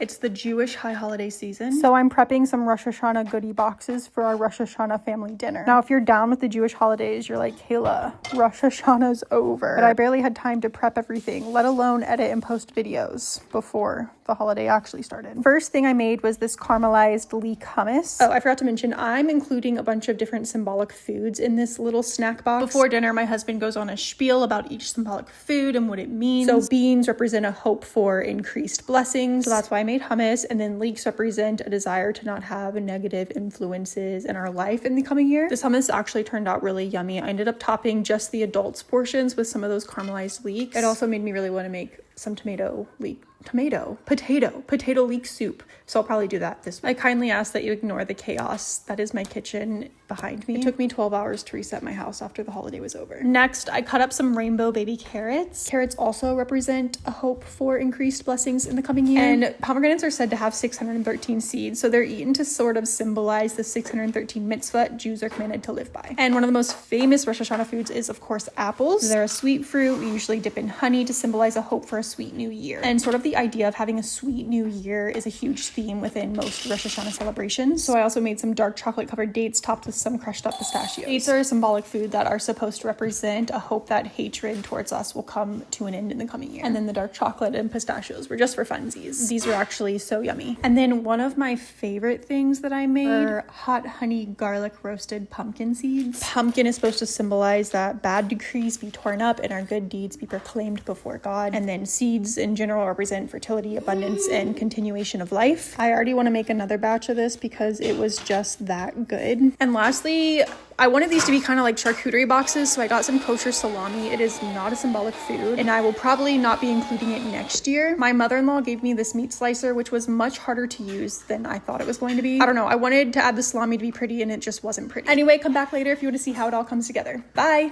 It's the Jewish high holiday season, so I'm prepping some Rosh Hashanah goodie boxes for our Rosh Hashanah family dinner. Now, if you're down with the Jewish holidays, you're like, Kayla, Rosh Hashanah's over. But I barely had time to prep everything, let alone edit and post videos before the holiday actually started. First thing I made was this caramelized leek hummus. Oh, I forgot to mention, I'm including a bunch of different symbolic foods in this little snack box. Before dinner, my husband goes on a spiel about each symbolic food and what it means. So beans represent a hope for increased blessings. So that's why I made hummus. And then leeks represent a desire to not have negative influences in our life in the coming year. This hummus actually turned out really yummy. I ended up topping just the adults portions with some of those caramelized leeks. It also made me really want to make some potato leek soup. So I'll probably do that this week. I kindly ask that you ignore the chaos that is my kitchen behind me. It took me 12 hours to reset my house after the holiday was over. Next, I cut up some rainbow baby carrots. Carrots also represent a hope for increased blessings in the coming year. And pomegranates are said to have 613 seeds, so they're eaten to sort of symbolize the 613 mitzvah Jews are commanded to live by. And one of the most famous Rosh Hashanah foods is, of course, apples. They're a sweet fruit. We usually dip in honey to symbolize a hope for a sweet new year. And sort of the idea of having a sweet new year is a huge theme within most Rosh Hashanah celebrations. So I also made some dark chocolate covered dates topped with some crushed up pistachios. Dates are a symbolic food that are supposed to represent a hope that hatred towards us will come to an end in the coming year. And then the dark chocolate and pistachios were just for funsies. These were actually so yummy. And then one of my favorite things that I made are hot honey garlic roasted pumpkin seeds. Pumpkin is supposed to symbolize that bad decrees be torn up and our good deeds be proclaimed before God. And then seeds in general represent fertility, abundance, and continuation of life. I already want to make another batch of this because it was just that good. And lastly, I wanted these to be kind of like charcuterie boxes, so I got some kosher salami. It is not a symbolic food, and I will probably not be including it next year. My mother-in-law gave me this meat slicer, which was much harder to use than I thought it was going to be. I don't know, I wanted to add the salami to be pretty, and it just wasn't pretty. Anyway, come back later if you want to see how it all comes together. Bye!